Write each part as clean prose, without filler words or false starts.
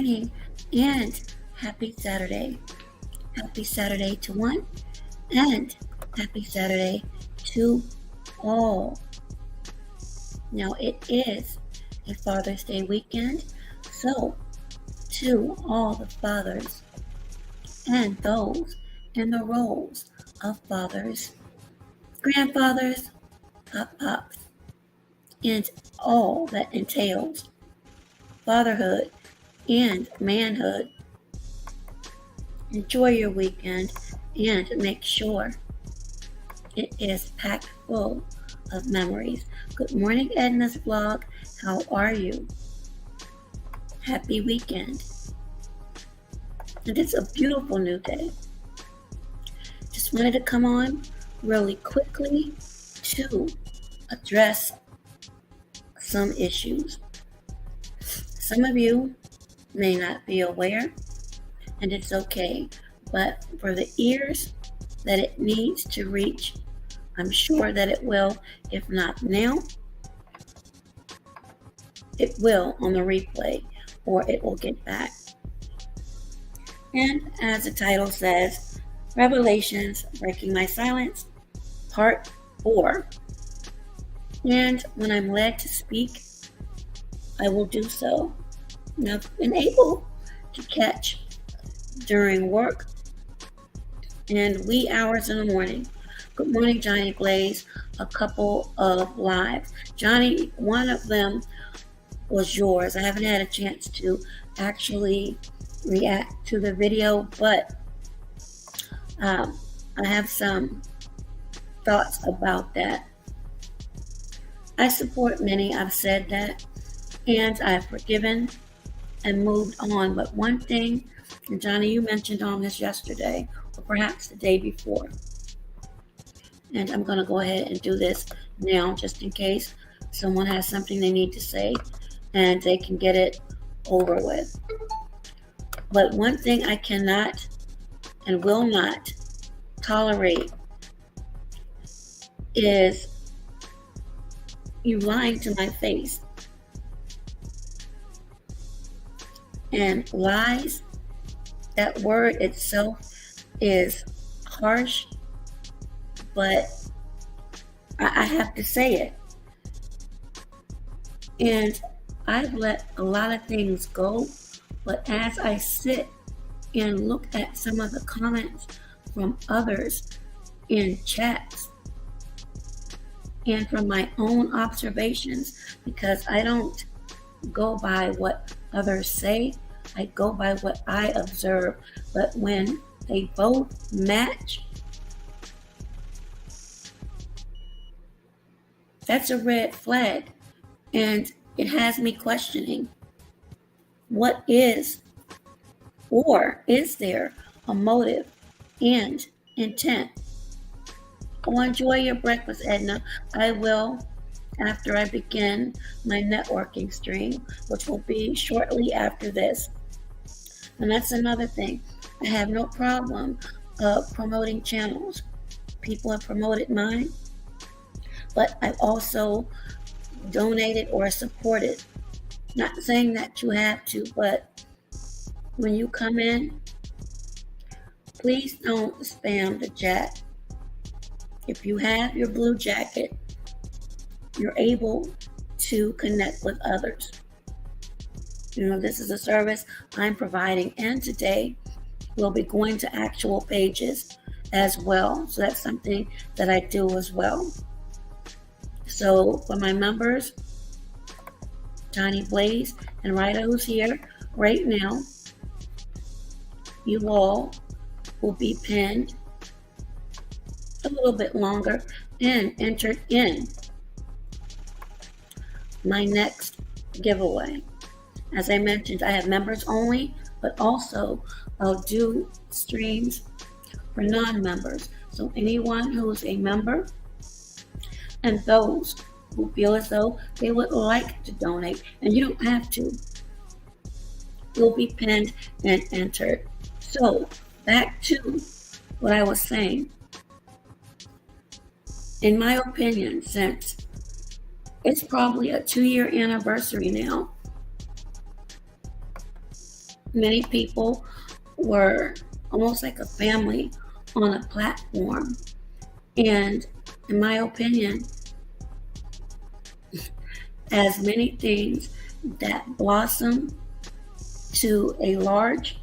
morning, and happy Saturday. Happy Saturday to one, and happy Saturday to all. Now, it is a Father's Day weekend, so to all the fathers and those in the roles of fathers, grandfathers, pop-pops, and all that entails fatherhood and manhood. Enjoy your weekend and make sure it is packed full of memories. Good morning, Edna's vlog. How are you? Happy weekend. And it's a beautiful new day. Just wanted to come on really quickly to address some issues. Some of you may not be aware, and it's okay, but for the ears that it needs to reach, I'm sure that it will. If not now, it will on the replay, or it will get back. And as the title says, Revelations, Breaking My Silence, Part 4. And when I'm led to speak, I will do so. Now, I've been able to catch during work and wee hours in the morning. Good morning, Johnny Blaze. A couple of lives. Johnny, one of them was yours. I haven't had a chance to actually react to the video, but I have some thoughts about that. I support many. I've said that, and I've forgiven and moved on. But one thing, and Johnny, you mentioned on this yesterday, or perhaps the day before, and I'm going to go ahead and do this now just in case someone has something they need to say and they can get it over with. But one thing I cannot and will not tolerate is you lying to my face. And lies, that word itself is harsh, but I have to say it. And I've let a lot of things go, but as I sit and look at some of the comments from others in chats and from my own observations, because I don't go by what others say, I go by what I observe. But when they both match, that's a red flag. And it has me questioning, what is, or is there a motive and intent? Oh, enjoy your breakfast, Edna. I will after I begin my networking stream, which will be shortly after this. And that's another thing. I have no problem promoting channels. People have promoted mine, but I've also donated or supported. Not saying that you have to, but when you come in, please don't spam the chat. If you have your blue jacket, you're able to connect with others. You know, this is a service I'm providing, and today we'll be going to actual pages as well. So that's something that I do as well. So for my members, Johnny Blaze and Ryder, who's here right now, you all will be pinned a little bit longer and entered in my next giveaway. As I mentioned, I have members only, but also I'll do streams for non-members. So anyone who's a member and those who feel as though they would like to donate, and you don't have to, will be pinned and entered. So back to what I was saying. In my opinion, since it's probably a 2-year anniversary now Many people were almost like a family on a platform. And in my opinion, as many things that blossom to a large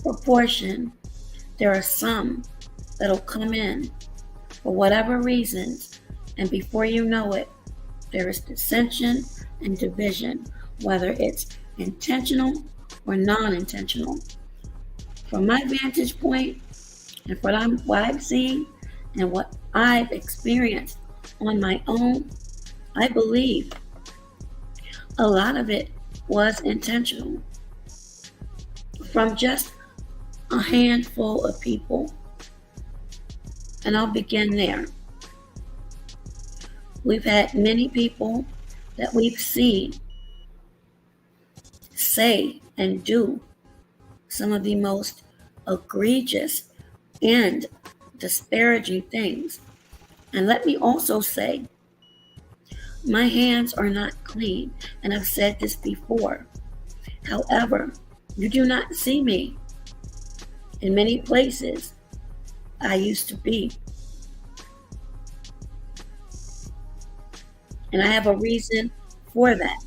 proportion, there are some that'll come in for whatever reasons, and before you know it, there is dissension and division, whether it's intentional or non-intentional. From my vantage point, and from what I've seen and what I've experienced on my own, I believe a lot of it was intentional from just a handful of people. And I'll begin there. We've had many people that we've seen say and do some of the most egregious and disparaging things. And let me also say, my hands are not clean, and I've said this before. However, you do not see me in many places I used to be. And I have a reason for that.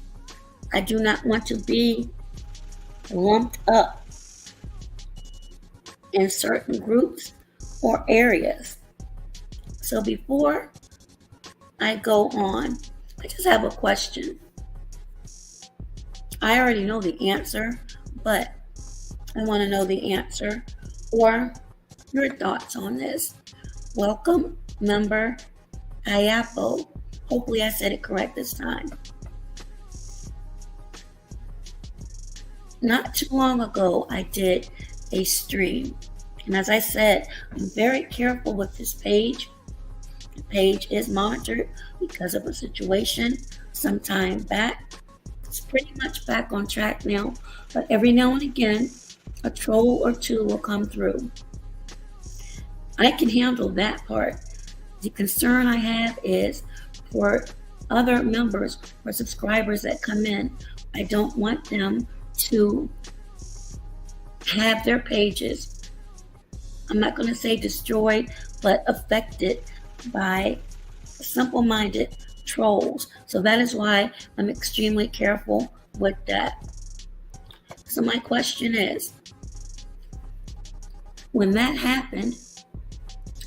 I do not want to be lumped up in certain groups or areas. So before I go on, I just have a question. I already know the answer, but I want to know the answer or your thoughts on this. Welcome, member Ayapo. Hopefully I said it correct this time. Not too long ago, I did a stream. And as I said, I'm very careful with this page. The page is monitored because of a situation some time back. It's pretty much back on track now, but every now and again, a troll or two will come through. I can handle that part. The concern I have is for other members or subscribers that come in. I don't want them to have their pages, I'm not going to say destroyed, but affected by simple-minded trolls. So that is why I'm extremely careful with that. So my question is, when that happened,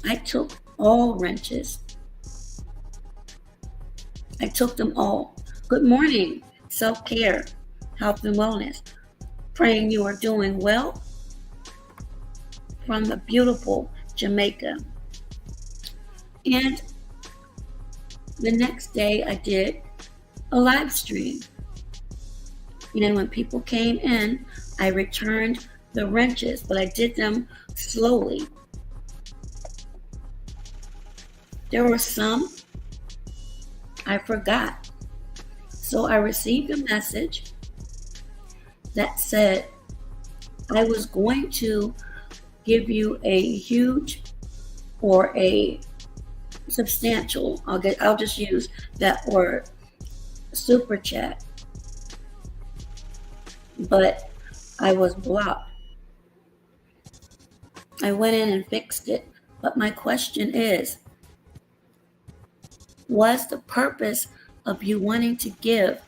I took all wrenches. I took them all. Good morning, self-care, health and wellness. Praying you are doing well from the beautiful Jamaica. And the next day I did a live stream. And when people came in, I returned the wrenches, but I did them slowly. There were some I forgot. So I received a message that said I was going to give you a huge or a substantial, I'll just use that word, super chat. But I was blocked. I went in and fixed it. But my question is, was the purpose of you wanting to give,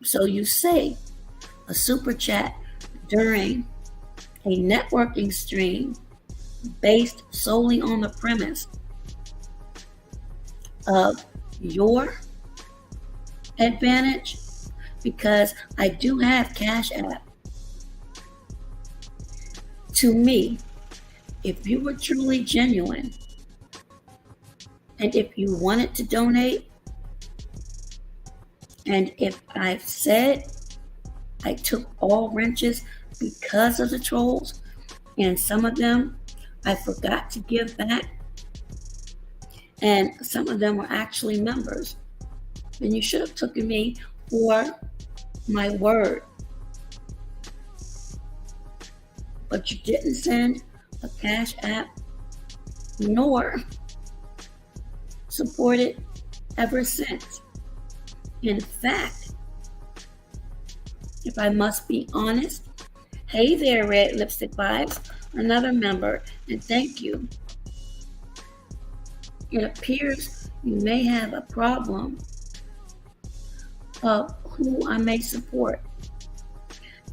so you say, a super chat during a networking stream based solely on the premise of your advantage? Because I do have Cash App. To me, if you were truly genuine and if you wanted to donate, and if I've said I took all wrenches because of the trolls, and some of them I forgot to give back, and some of them were actually members, then you should have taken me for my word. But you didn't send a Cash App, nor support it ever since. In fact, if I must be honest, Hey there, Red Lipstick Vibes, another member, and thank you. It appears you may have a problem of who I may support,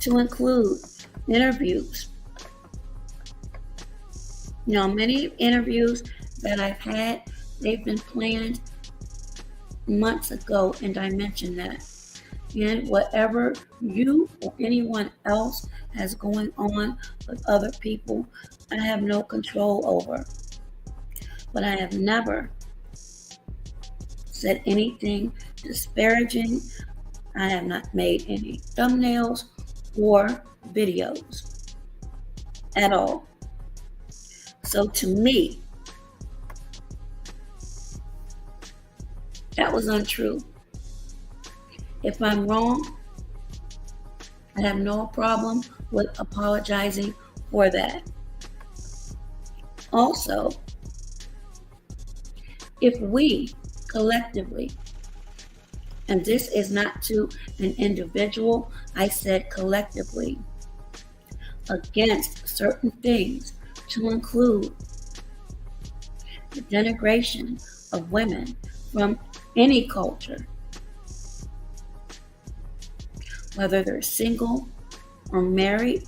to include interviews. Many interviews that I've had, they've been planned months ago, and I mentioned that. And whatever you or anyone else has going on with other people, I have no control over. But I have never said anything disparaging. I have not made any thumbnails or videos at all. So to me, that was untrue. If I'm wrong, I have no problem with apologizing for that. Also, if we collectively, and this is not to an individual, I said collectively, against certain things, to include the denigration of women from any culture, whether they're single or married,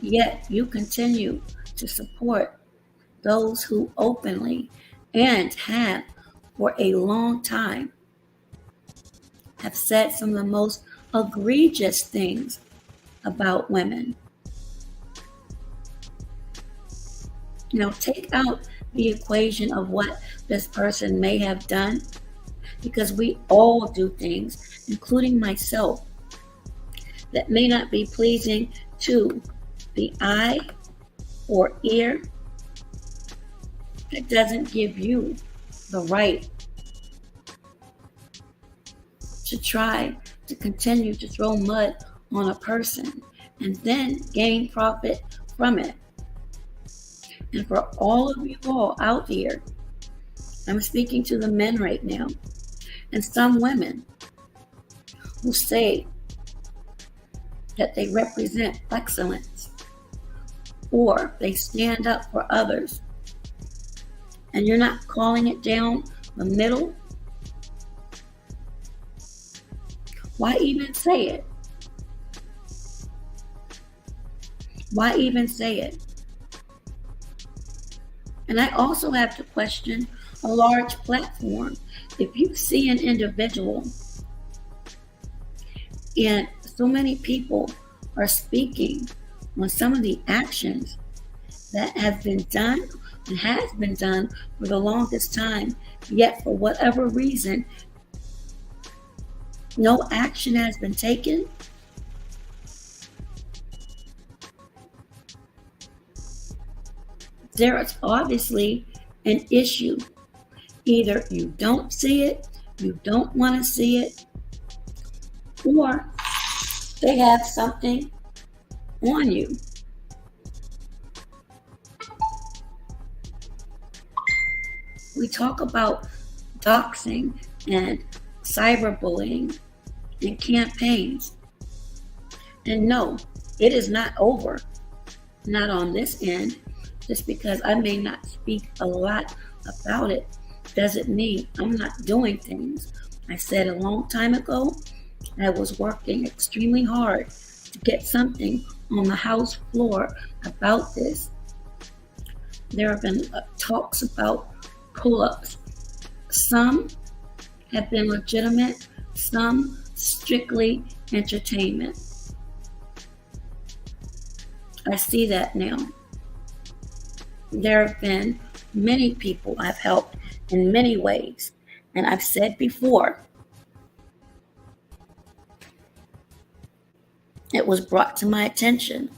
yet you continue to support those who openly and have for a long time have said some of the most egregious things about women. Take out the equation of what this person may have done, because we all do things, including myself, that may not be pleasing to the eye or ear. It doesn't give you the right to try to continue to throw mud on a person and then gain profit from it. And for all of you all out here, I'm speaking to the men right now, and some women who say that they represent excellence or they stand up for others, and you're not calling it down the middle. Why even say it? Why even say it? And I also have to question a large platform. If you see an individual and so many people are speaking on some of the actions that have been done and has been done for the longest time, yet for whatever reason, no action has been taken, there is obviously an issue. Either you don't see it, you don't want to see it, or they have something on you. We talk about doxing and cyberbullying and campaigns. And no, it is not over. Not on this end. Just because I may not speak a lot about it doesn't mean I'm not doing things. I said a long time ago, I was working extremely hard to get something on the House floor about this. There have been talks about pull-ups. Some have been legitimate, some strictly entertainment. I see that now. There have been many people I've helped in many ways, and I've said before, it was brought to my attention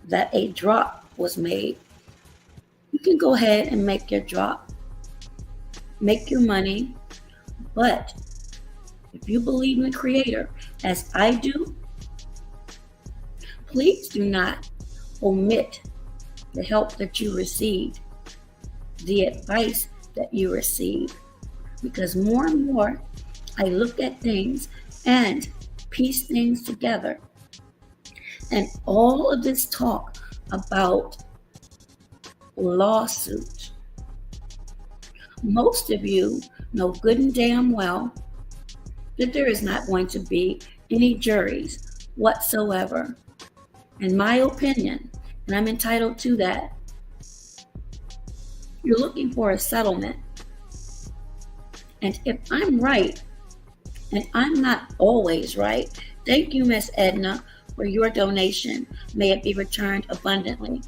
that a drop was made. You can go ahead and make your drop, make your money, but if you believe in the Creator, as I do, please do not omit the help that you received, the advice that you received, because more and more I look at things and piece things together. And all of this talk about lawsuits, most of you know good and damn well that there is not going to be any juries whatsoever. In my opinion, and I'm entitled to that, you're looking for a settlement. And if I'm right, and I'm not always right, thank you, Miss Edna, for your donation. May it be returned abundantly.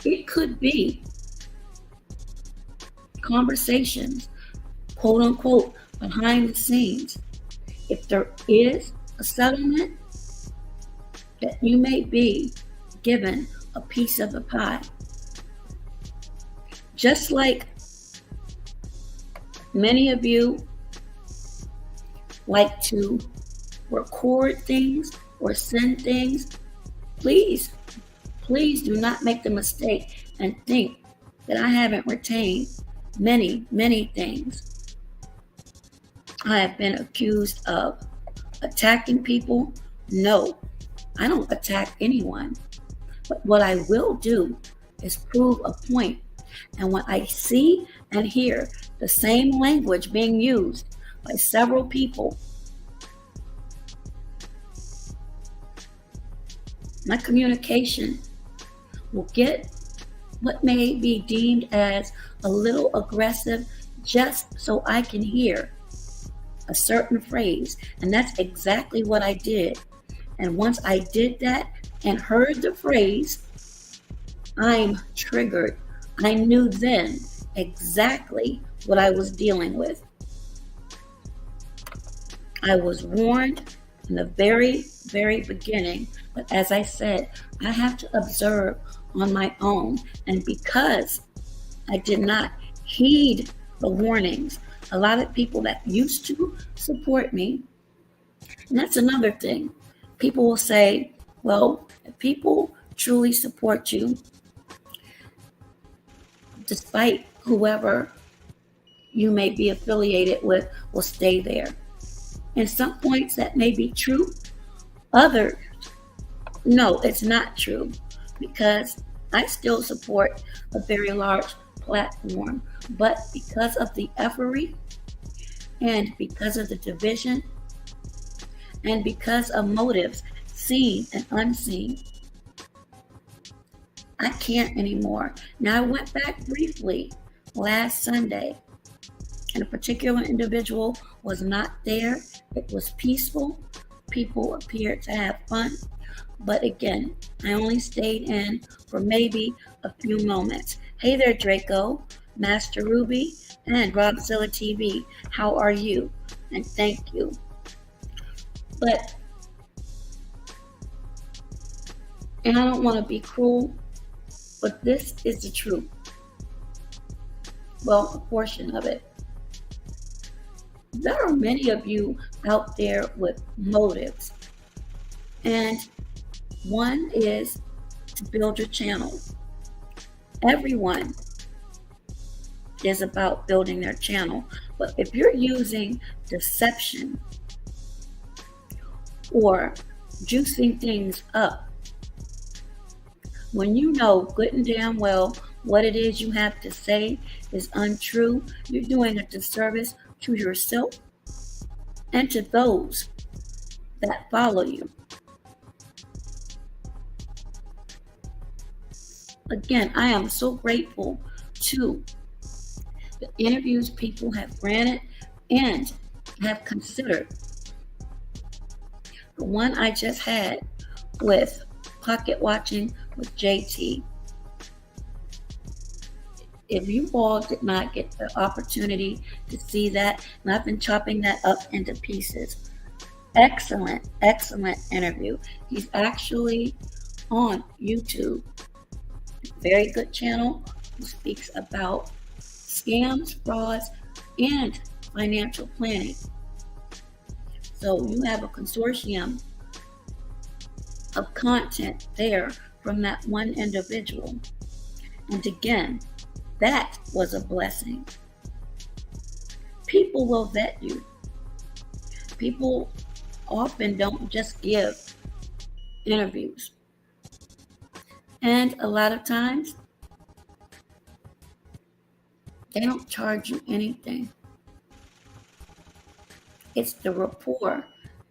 It could be conversations, quote unquote, behind the scenes. If there is a settlement, that you may be given a piece of the pie. Just like many of you like to record things or send things, please do not make the mistake and think that I haven't retained many things. I have been accused of attacking people. No, I don't attack anyone. But what I will do is prove a point. And when I see and hear the same language being used by several people, my communication will get what may be deemed as a little aggressive just so I can hear a certain phrase. And that's exactly what I did. And once I did that and heard the phrase, I'm triggered. I knew then exactly what I was dealing with. I was warned in the very beginning, but as I said, I have to observe on my own. And because I did not heed the warnings, a lot of people that used to support me, and that's another thing. People will say, well, if people truly support you, despite whoever you may be affiliated with, will stay there. And some points that may be true. Others, no, it's not true, because I still support a very large platform. But because of the effery, and because of the division, and because of motives seen and unseen, I can't anymore. Now, I went back briefly last Sunday, and a particular individual was not there. It was peaceful. People appeared to have fun. But again, I only stayed in for maybe a few moments. Hey there, Draco, Master Ruby, and Robzilla TV. How are you? And thank you. But, and I don't want to be cruel, but this is the truth. Well, a portion of it. There are many of you out there with motives. And one is to build your channel. Everyone is about building their channel. But if you're using deception or juicing things up, when you know good and damn well what it is you have to say is untrue, you're doing a disservice to yourself and to those that follow you. Again, I am so grateful to the interviews people have granted and have considered. The one I just had with Pocket Watching with JT. If you all did not get the opportunity to see that, and I've been chopping that up into pieces. Excellent interview. He's actually on YouTube. Very good channel who speaks about scams, frauds, and financial planning. So you have a consortium of content there from that one individual. And again, that was a blessing. People will vet you. People often don't just give interviews. And a lot of times, they don't charge you anything. It's the rapport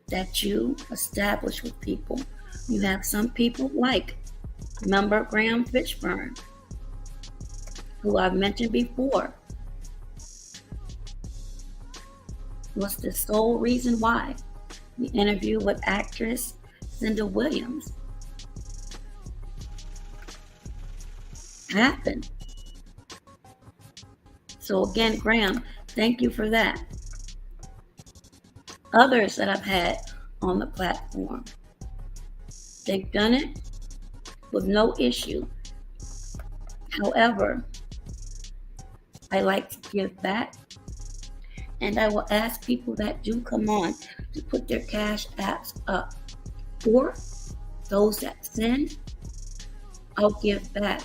that you establish with people. You have some people like member Graham Fishburne, who I've mentioned before, was the sole reason why the interview with actress Cinda Williams happened. So again, Graham, thank you for that. Others that I've had on the platform, they've done it with no issue. However, I like to give back, and I will ask people that do come on to put their cash apps up, or those that send, I'll give back.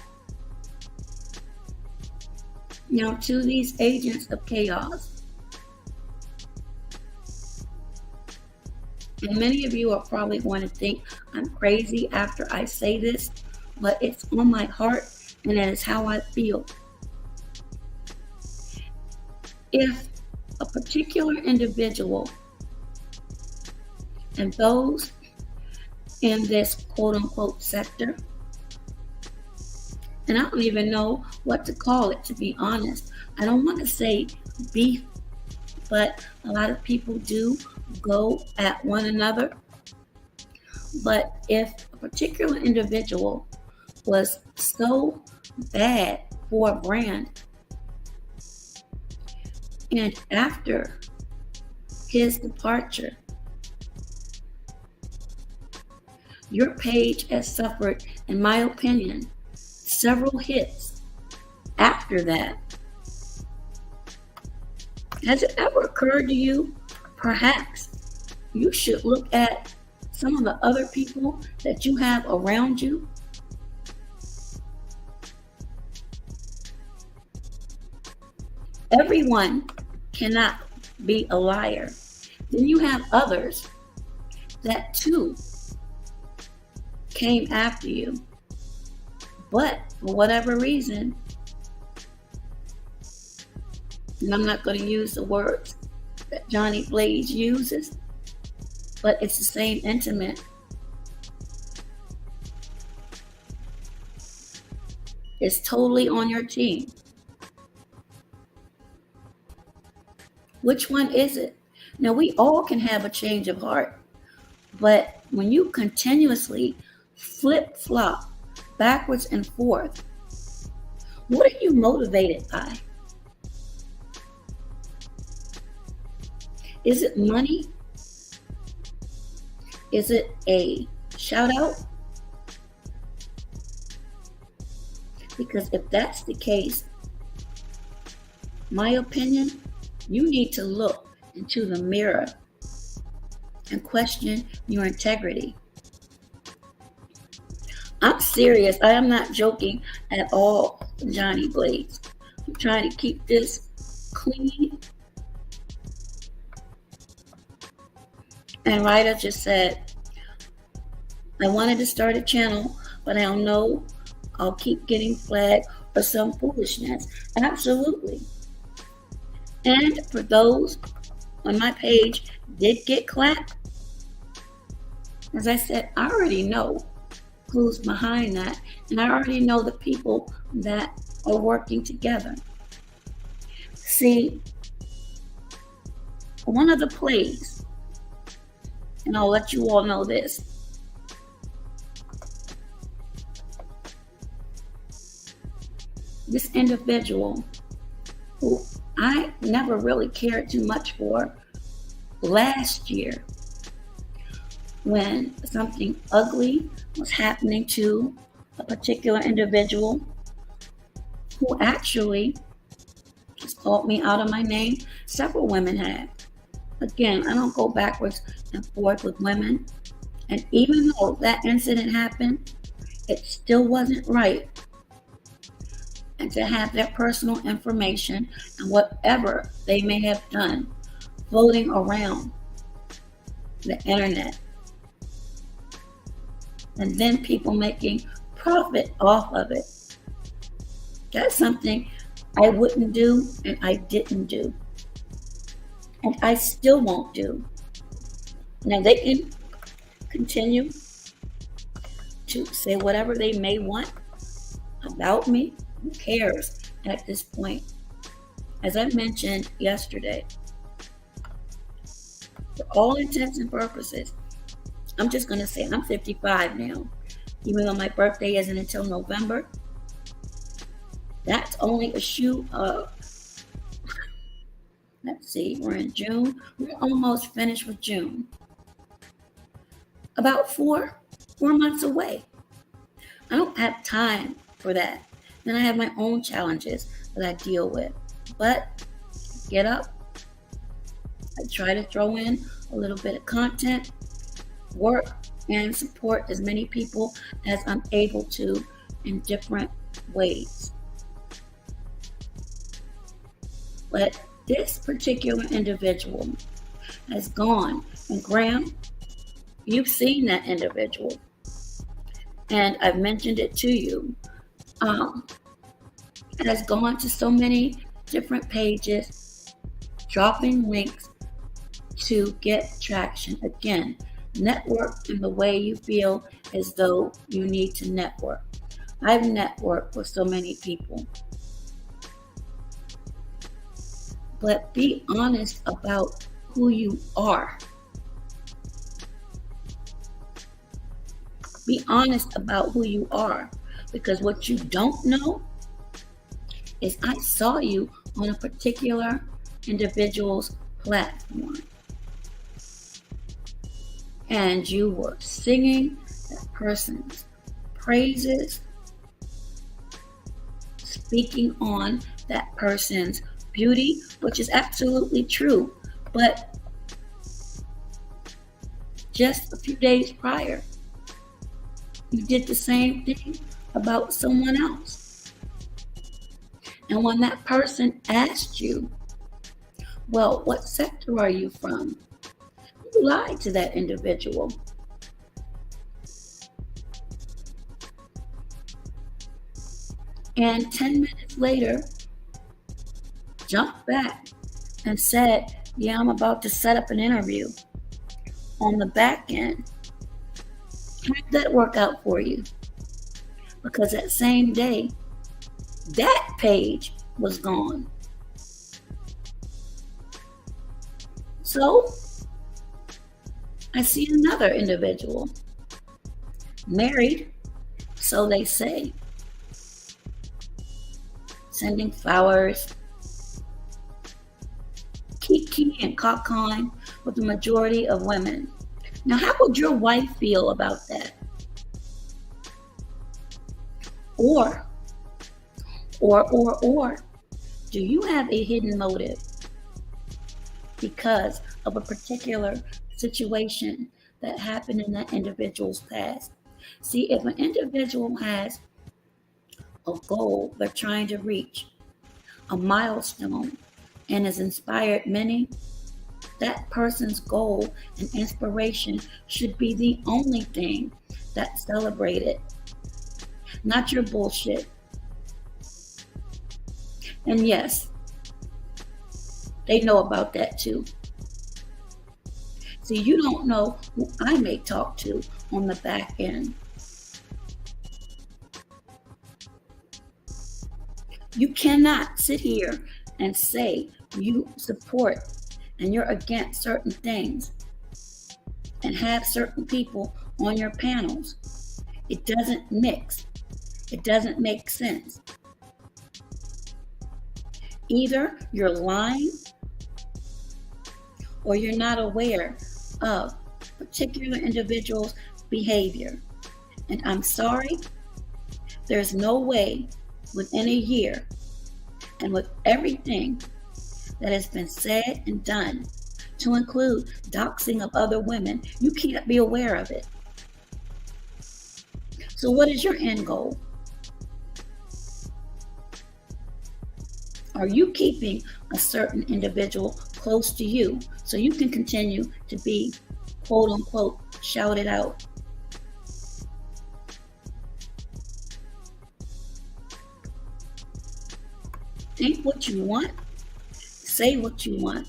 Now, to these agents of chaos, and many of you are probably going to think I'm crazy after I say this, but it's on my heart, and that is how I feel. If a particular individual and those in this quote-unquote sector, and I don't even know what to call it, to be honest. I don't want to say beef, but a lot of people do go at one another. But if a particular individual was so bad for a brand, and after his departure, your page has suffered, in my opinion, several hits after that. Has it ever occurred to you, perhaps you should look at some of the other people that you have around you? Everyone cannot be a liar. Then you have others that too came after you, but for whatever reason, and I'm not going to use the words that Johnny Blaze uses, but it's the same intimate. It's totally on your team. Which one is it? Now, we all can have a change of heart, but when you continuously flip-flop backwards and forth, what are you motivated by? Is it money? Is it a shout out? Because if that's the case, my opinion, you need to look into the mirror and question your integrity. I'm serious. I am not joking at all, Johnny Blaze. I'm trying to keep this clean. And Ryder just said, I wanted to start a channel, but I don't know. I'll keep getting flagged for some foolishness. Absolutely. And for those on my page did get clapped, as I said, I already know who's behind that, and I already know the people that are working together. See, one of the plays, and I'll let you all know this, this individual who I never really cared too much for last year, when something ugly was happening to a particular individual who actually just called me out of my name. Several women have. Again, I don't go backwards and forth with women. And even though that incident happened, it still wasn't right. And to have their personal information and whatever they may have done floating around the internet. and then people making profit off of it. That's something I wouldn't do and I didn't do. And I still won't do. Now they can continue to say whatever they may want about me. Who cares at this point? As I mentioned yesterday, for all intents and purposes, I'm just going to say I'm 55 now. Even though my birthday isn't until November, that's only a shoe of, let's see, we're in June. We're almost finished with June. About four months away. I don't have time for that. Then I have my own challenges that I deal with. But get up. I try to throw in a little bit of content, work, and support as many people as I'm able to in different ways. But this particular individual has gone, and Graham, you've seen that individual, and I've mentioned it to you. It has gone to so many different pages, dropping links to get traction. Again, network in the way you feel as though you need to network. I've networked with so many people. But be honest about who you are. Be honest about who you are, because what you don't know is I saw you on a particular individual's platform, and you were singing that person's praises, speaking on that person's beauty, which is absolutely true. But just a few days prior, you did the same thing about someone else. And when that person asked you, well, what sector are you from? You lied to that individual. And 10 minutes later, jumped back and said, yeah, I'm about to set up an interview on the back end. How did that work out for you? Because that same day, that page was gone. So I see another individual, married, so they say, sending flowers, kiki and cockeying with the majority of women. Now, how would your wife feel about that? Or, do you have a hidden motive because of a particular situation that happened in that individual's past? See, if an individual has a goal they're trying to reach, a milestone, and has inspired many, that person's goal and inspiration should be the only thing that's celebrated, not your bullshit. And yes, they know about that too. See, you don't know who I may talk to on the back end. You cannot sit here and say you support and you're against certain things and have certain people on your panels. It doesn't mix. It doesn't make sense. Either you're lying or you're not aware of particular individuals' behavior. And I'm sorry, there's no way within a year and with everything that has been said and done, to include doxing of other women, you can't be aware of it. So what is your end goal? Are you keeping a certain individual close to you so you can continue to be, quote unquote, shouted out? Think what you want, say what you want.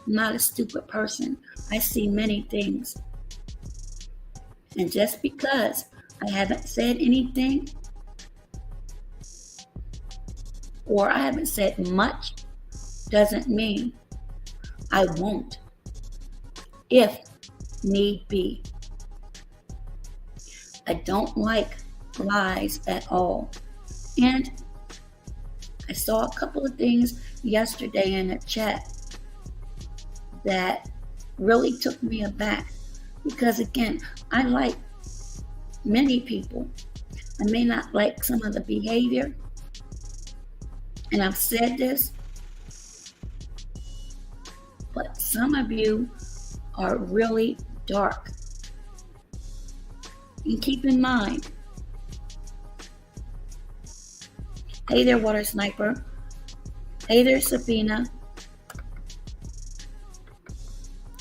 I'm not a stupid person. I see many things. And just because I haven't said anything or I haven't said much doesn't mean I won't, if need be. I don't like lies at all. And I saw a couple of things yesterday in the chat that really took me aback because, again, I like many people. I may not like some of the behavior, and I've said this, but some of you are really dark. And keep in mind, hey there, Water Sniper. Hey there, Sabina.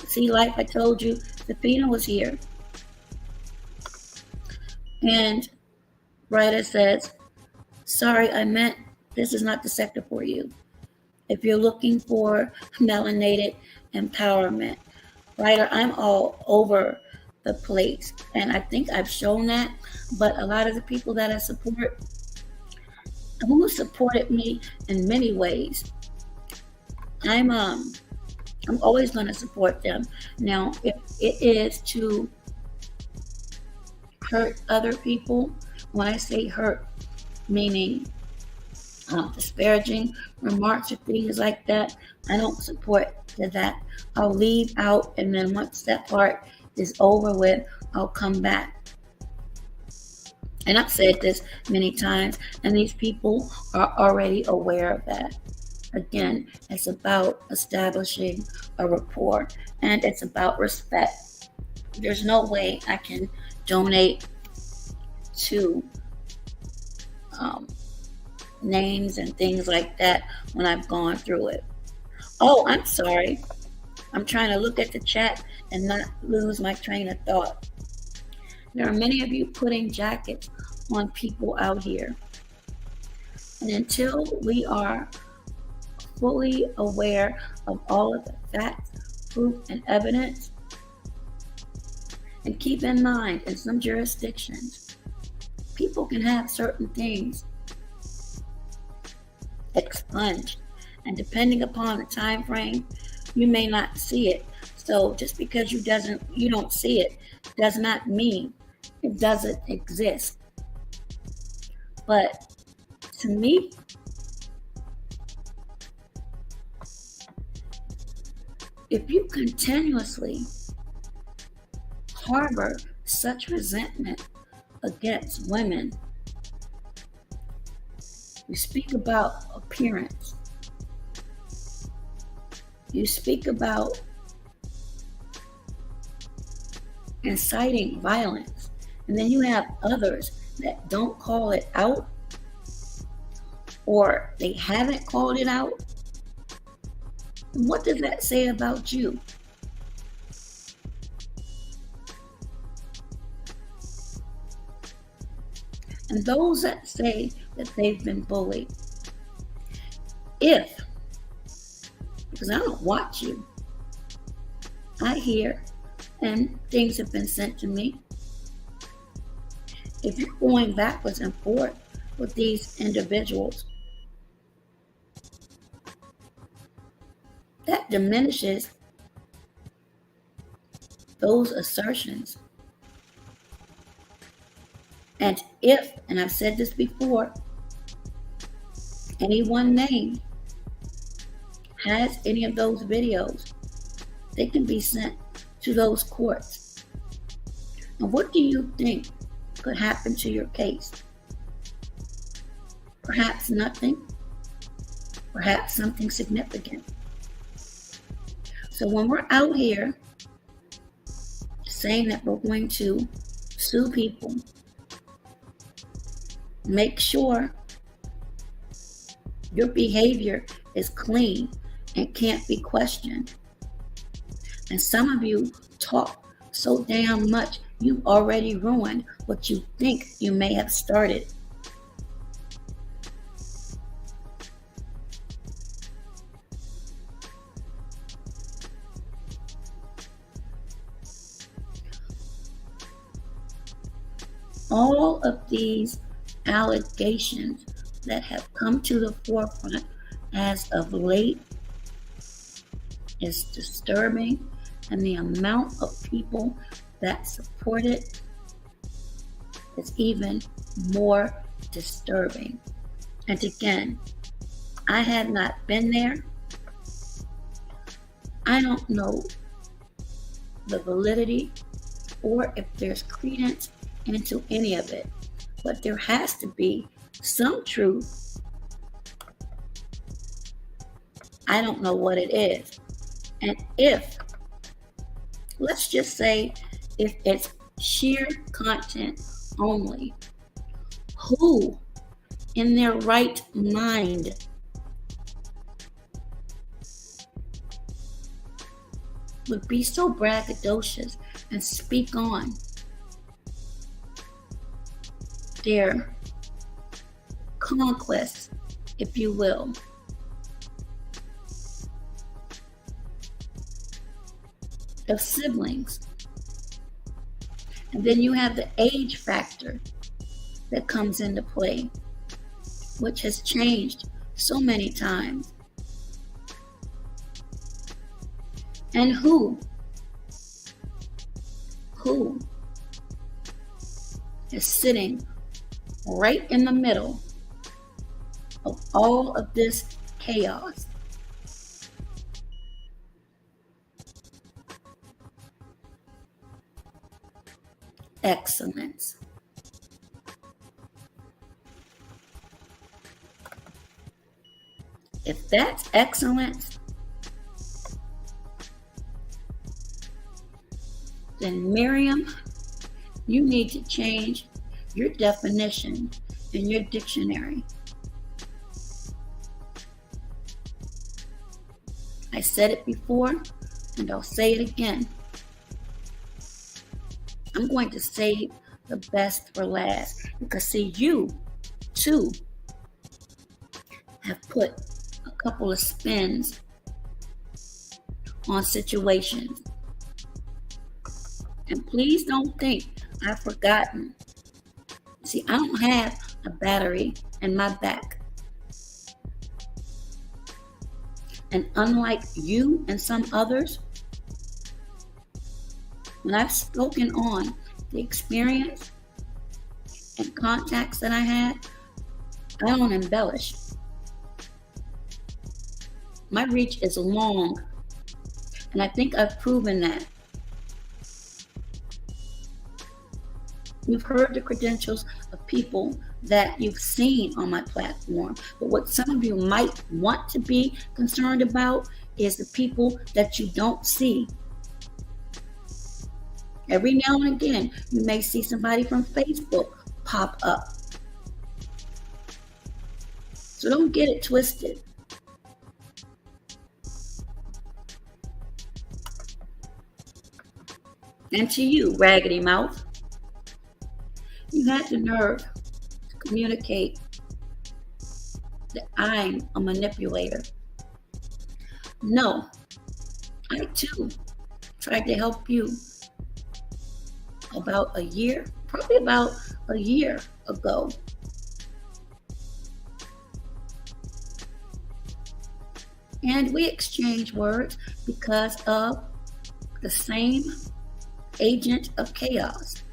See, like I told you, Sabina was here. And Ryder says, sorry, I meant this is not the sector for you. If you're looking for melanated empowerment, Ryder, I'm all over the place. And I think I've shown that. But a lot of the people that I support, who supported me in many ways, I'm always going to support them. Now, if it is to hurt other people, when I say hurt, meaning disparaging remarks or things like that, I don't support that. I'll leave out, and then once that part is over with, I'll come back. And I've said this many times, and these people are already aware of that. Again, it's about establishing a rapport, and it's about respect. There's no way I can donate to names and things like that when I've gone through it. Oh, I'm sorry. I'm trying to look at the chat and not lose my train of thought. There are many of you putting jackets on people out here. And until we are fully aware of all of the facts, proof, and evidence, and keep in mind, in some jurisdictions, people can have certain things expunged, and depending upon the time frame, you may not see it. So just because you don't see it does not mean it doesn't exist. But to me, if you continuously harbor such resentment against women, you speak about appearance, you speak about inciting violence, and then you have others that don't call it out, or they haven't called it out, what does that say about you? And those that say that they've been bullied, because I don't watch you, I hear, and things have been sent to me. If you're going backwards and forth with these individuals, that diminishes those assertions. And if, and I've said this before, anyone named has any of those videos, they can be sent to those courts. And what do you think could happen to your case? Perhaps nothing, perhaps something significant. So when we're out here saying that we're going to sue people, make sure your behavior is clean and can't be questioned. And some of you talk so damn much, you've already ruined what you think you may have started. all of these allegations that have come to the forefront as of late is disturbing, and the amount of people that support it is even more disturbing. And again, I have not been there. I don't know the validity or if there's credence into any of it, but there has to be some truth. I don't know what it is. And if, let's just say, if it's sheer content only, who in their right mind would be so braggadocious and speak on their conquest, if you will, of siblings? And then you have the age factor that comes into play, which has changed so many times. And who is sitting right in the middle of all of this chaos? Excellence. If that's excellence, then Miriam, you need to change your definition in your dictionary. I said it before, and I'll say it again. I'm going to save the best for last, because see, you too have put a couple of spins on situations. And please don't think I've forgotten. See, I don't have a battery in my back. And unlike you and some others, when I've spoken on the experience and contacts that I had, I don't embellish. My reach is long, and I think I've proven that. You've heard the credentials of people that you've seen on my platform, but what some of you might want to be concerned about is the people that you don't see. Every now and again, you may see somebody from Facebook pop up. So don't get it twisted. And to you, Raggedy Mouth, you had the nerve to communicate that I'm a manipulator. No, I too tried to help you about a year ago. And we exchanged words because of the same agent of chaos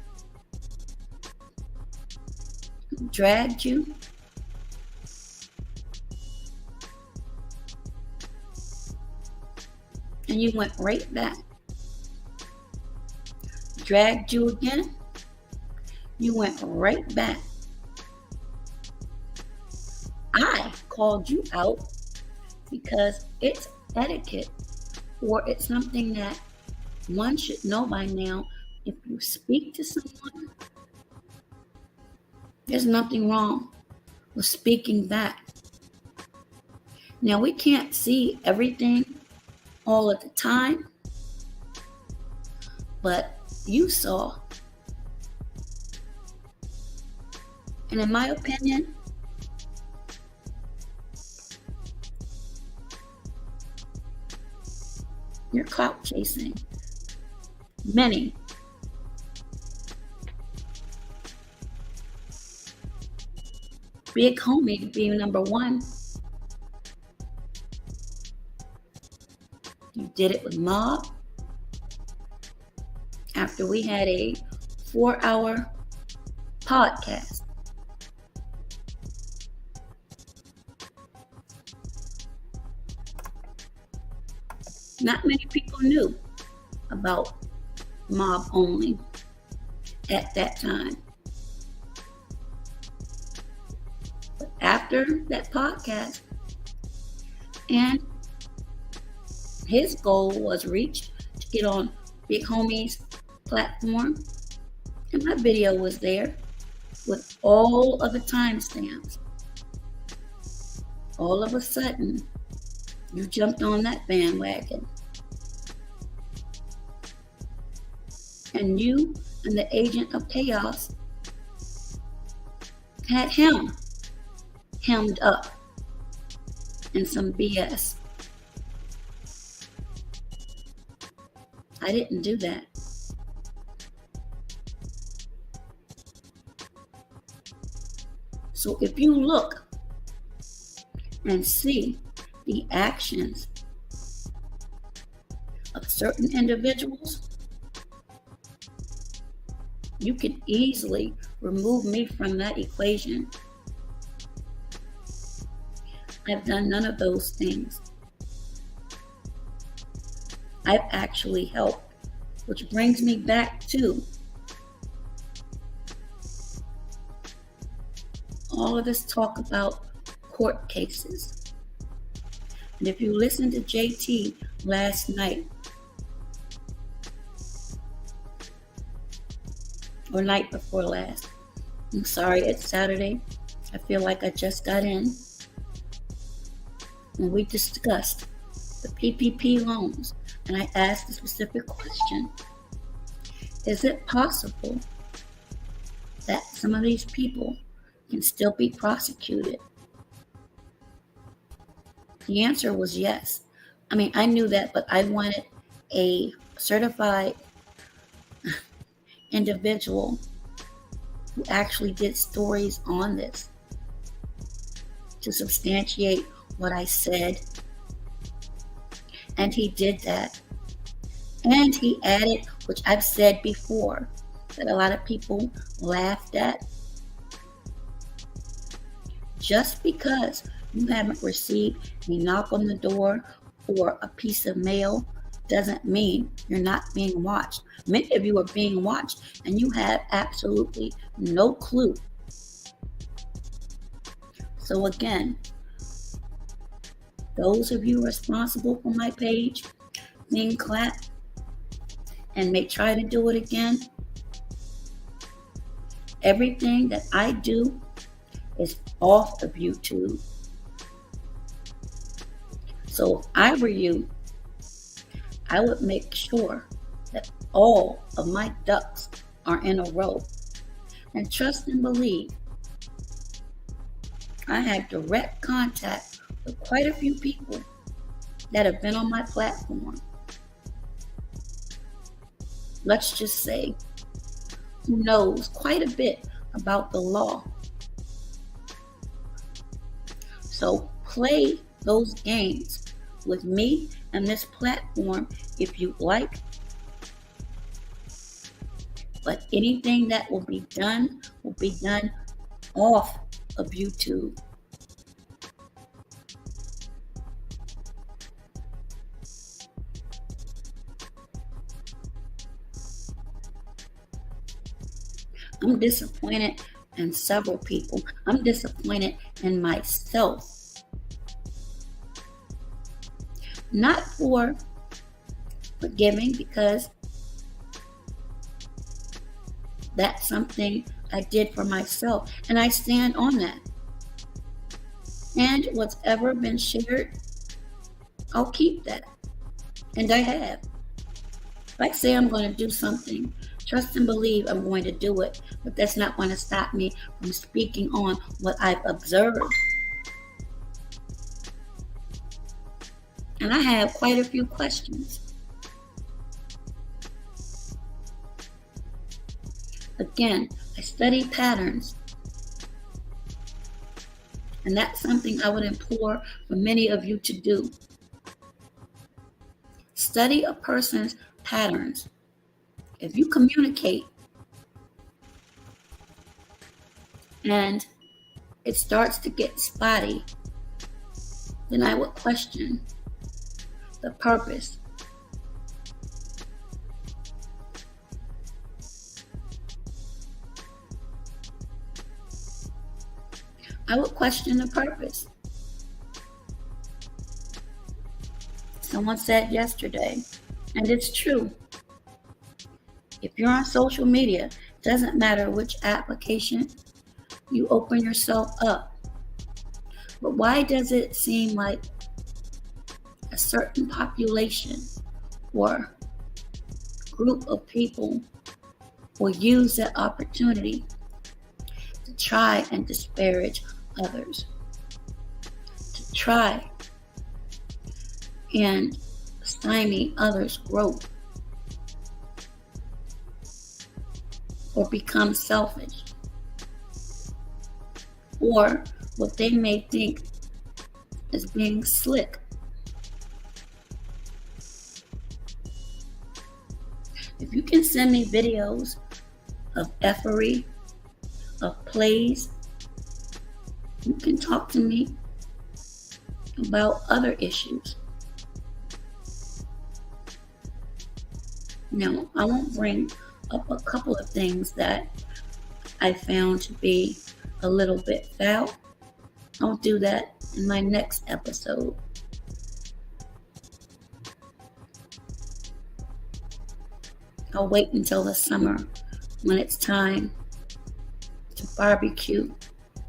who dragged you and you went right back. Dragged you again, you went right back. I called you out because it's etiquette, or it's something that one should know by now. If you speak to someone, there's nothing wrong with speaking back. Now, we can't see everything all of the time, but you saw. And in my opinion, you're clout chasing. Many Big Homie being number one. You did it with Mob after we had a 4-hour podcast. Not many people knew about Mob Only at that time. But after that podcast, and his goal was reached to get on Big Homie's platform, and my video was there with all of the timestamps. All of a sudden, you jumped on that bandwagon. And you and the Agent of Chaos had him hemmed up in some BS. I didn't do that. So if you look and see the actions of certain individuals, you can easily remove me from that equation. I've done none of those things. I've actually helped, which brings me back to all of this talk about court cases. And if you listened to JT last night, or night before last, I'm sorry, it's Saturday. I feel like I just got in. And we discussed the PPP loans. And I asked a specific question. Is it possible that some of these people can still be prosecuted? The answer was yes. I mean, I knew that, but I wanted a certified individual who actually did stories on this to substantiate what I said. And he did that. And he added, which I've said before, that a lot of people laughed at. Just because you haven't received a knock on the door or a piece of mail doesn't mean you're not being watched. Many of you are being watched and you have absolutely no clue. So again, those of you responsible for my page being clapped and may try to do it again, everything that I do is off of YouTube. So if I were you, I would make sure that all of my ducks are in a row. And trust and believe, I have direct contact with quite a few people that have been on my platform. Let's just say, who knows quite a bit about the law. So play those games with me and this platform if you like. But anything that will be done off of YouTube. I'm disappointed in several people. I'm disappointed in myself. Not for forgiving, because that's something I did for myself, and I stand on that. And what's ever been shared, I'll keep that. And I have. If I say I'm going to do something, trust and believe I'm going to do it, but that's not going to stop me from speaking on what I've observed. And I have quite a few questions. Again, I study patterns. And that's something I would implore for many of you to do. Study a person's patterns. If you communicate and it starts to get spotty, then I would question the purpose. I would question the purpose. Someone said yesterday, and it's true, if you're on social media, it doesn't matter which application you open yourself up. But why does it seem like a certain population or group of people will use that opportunity to try and disparage others, to try and stymie others' growth, or become selfish, or what they may think is being slick? If you can send me videos of effery, of plays, you can talk to me about other issues. Now, I won't bring up a couple of things that I found to be a little bit foul. I'll do that in my next episode. I'll wait until the summer when it's time to barbecue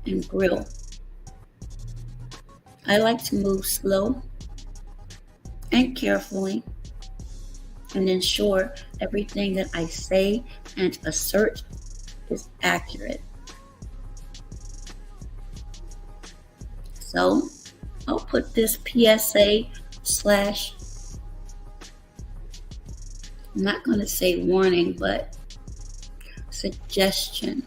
and grill. I like to move slow and carefully and ensure everything that I say and assert is accurate. So I'll put this PSA slash, I'm not going to say warning, but suggestion.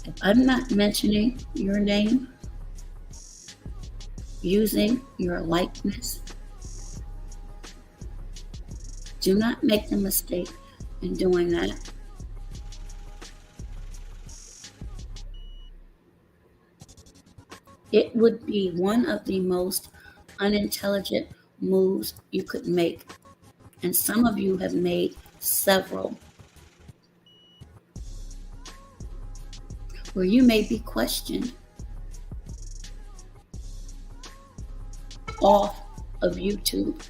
If I'm not mentioning your name, using your likeness, do not make the mistake in doing that. It would be one of the most unintelligent moves you could make, and some of you have made several, where you may be questioned off of YouTube.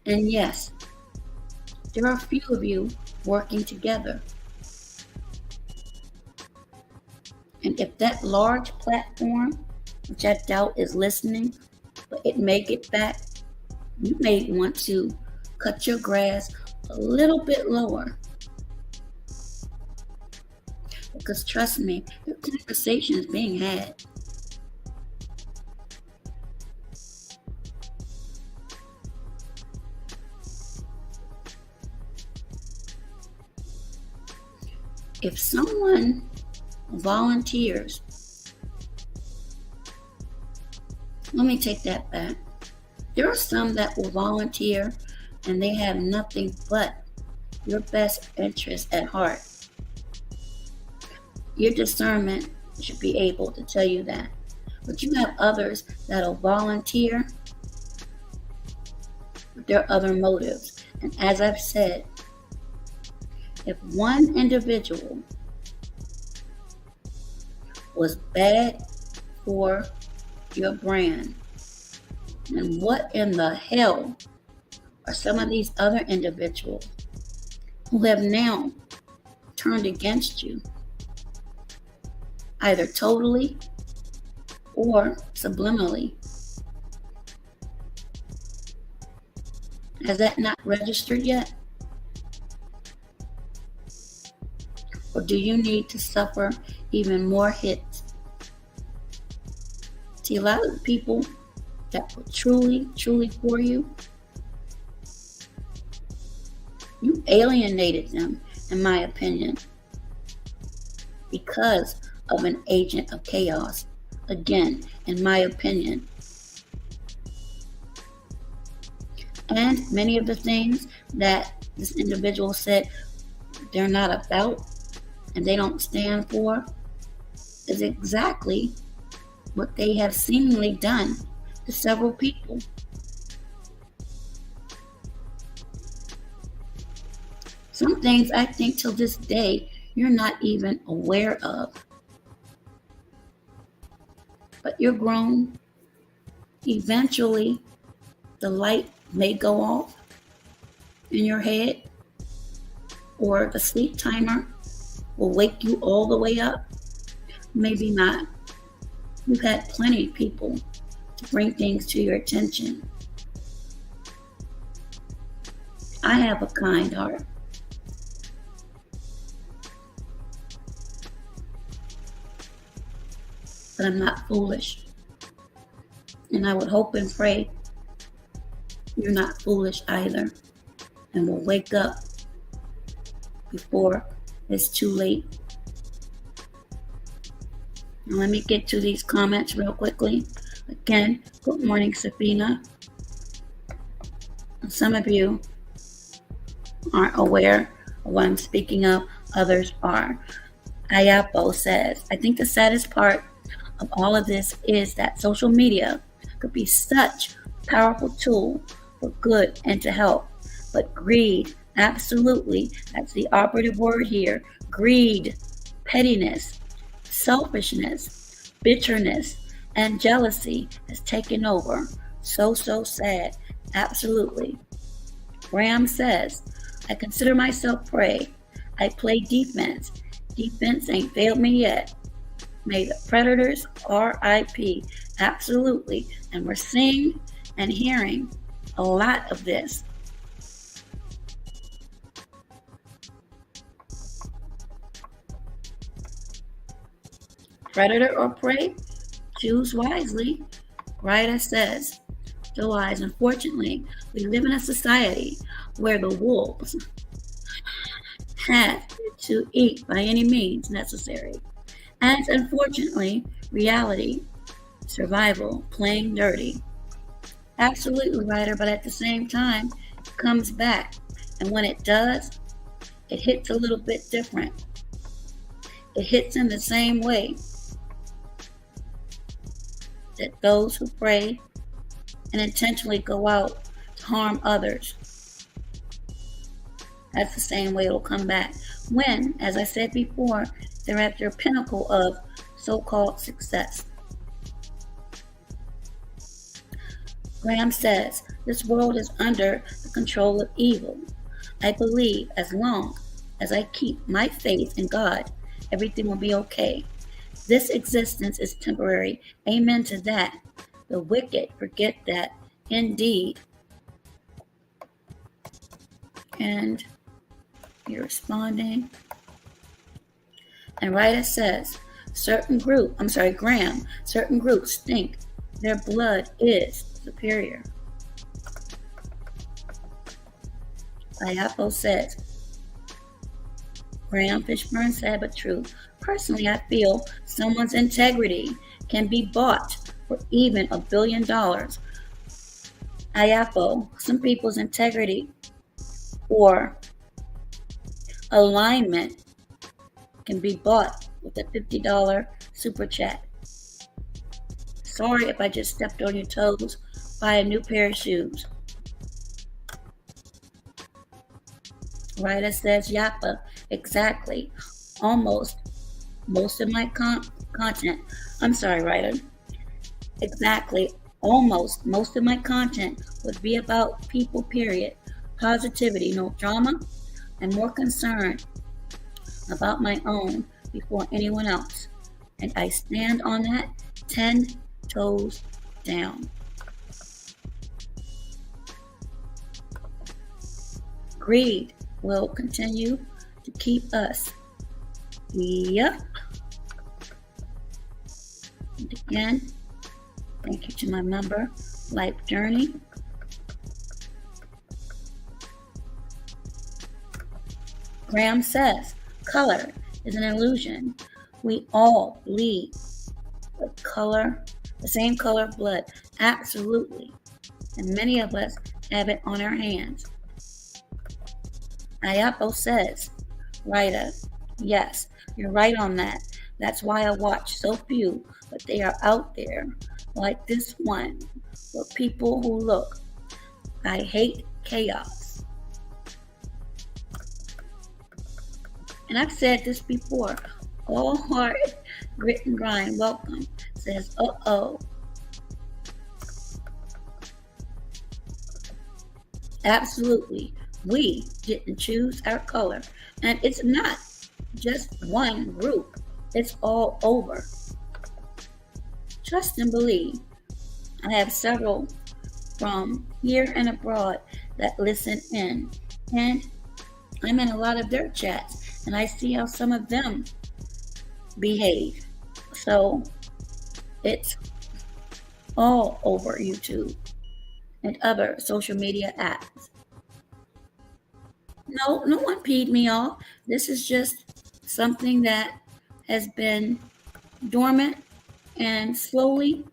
And yes, there are a few of you working together. And if that large platform, which I doubt is listening, but it may get back, you may want to cut your grass a little bit lower. Because trust me, your conversation is being had. If someone volunteers, let me take that back. There are some that will volunteer and they have nothing but your best interest at heart. Your discernment should be able to tell you that. But you have others that'll volunteer with their other motives. And as I've said, if one individual was bad for your brand, then what in the hell are some of these other individuals who have now turned against you, either totally or subliminally? Has that not registered yet? Or do you need to suffer even more hits See, a lot of the people that were truly, truly for you, you alienated them, in my opinion, because of an agent of chaos. Again, in my opinion. And many of the things that this individual said they're not about and they don't stand for is exactly what they have seemingly done to several people. Some things I think till this day you're not even aware of. But you're grown. Eventually, the light may go off in your head, or the sleep timer will wake you all the way up. Maybe not. You've had plenty of people to bring things to your attention. I have a kind heart. But I'm not foolish. And I would hope and pray you're not foolish either, and will wake up before it's too late. Now let me get to these comments real quickly. Again, good morning, Sabina. Some of you aren't aware of what I'm speaking of, others are. Ayapo says, I think the saddest part of all of this is that social media could be such a powerful tool for good and to help, but greed, absolutely, that's the operative word here. Greed, pettiness, selfishness, bitterness, and jealousy has taken over. So sad. Absolutely. Graham says, I consider myself prey. I play defense. Defense ain't failed me yet. May the predators RIP. Absolutely. And we're seeing and hearing a lot of this. Predator or prey? Choose wisely. Ryder says, so wise. Unfortunately, we live in a society where the wolves have to eat by any means necessary. And unfortunately, reality, survival, playing dirty. Absolutely, Ryder, but at the same time, it comes back. And when it does, it hits a little bit different. It hits in the same way that those who pray and intentionally go out to harm others. That's the same way it'll come back. When, as I said before, they're at their pinnacle of so-called success. Graham says, this world is under the control of evil. I believe as long as I keep my faith in God, everything will be okay. This existence is temporary. Amen to that. The wicked forget that indeed. And you're responding. And Ryder says, Graham, certain groups think their blood is superior. Ayapo says, Graham Fishburne said, but true. Personally, I feel someone's integrity can be bought for even $1 billion. Ayapo, some people's integrity or alignment can be bought with a $50 super chat. Sorry if I just stepped on your toes. Buy a new pair of shoes. Ryder says, Yappa, exactly. Almost most of my content. I'm sorry, Ryder. Exactly. Almost most of my content would be about people, period. Positivity, no drama, and more concerned about my own before anyone else. And I stand on that 10 toes down. Greed will continue to keep us. Yep. And again, Thank you to my member, Life Journey. Graham says, color is an illusion. We all bleed the same color of blood. Absolutely. And many of us have it on our hands. Ayapo says, Rita, yes, you're right on that. That's why I watch so few, but they are out there, like this one, for people who look. I hate chaos. And I've said this before. All heart, grit and grind, welcome, says, uh-oh. Absolutely. We didn't choose our color. And it's not just one group. It's all over. Trust and believe. I have several from here and abroad that listen in. And I'm in a lot of their chats. And I see how some of them behave. So it's all over YouTube and other social media apps. No one peed me off. This is just something that has been dormant and slowly,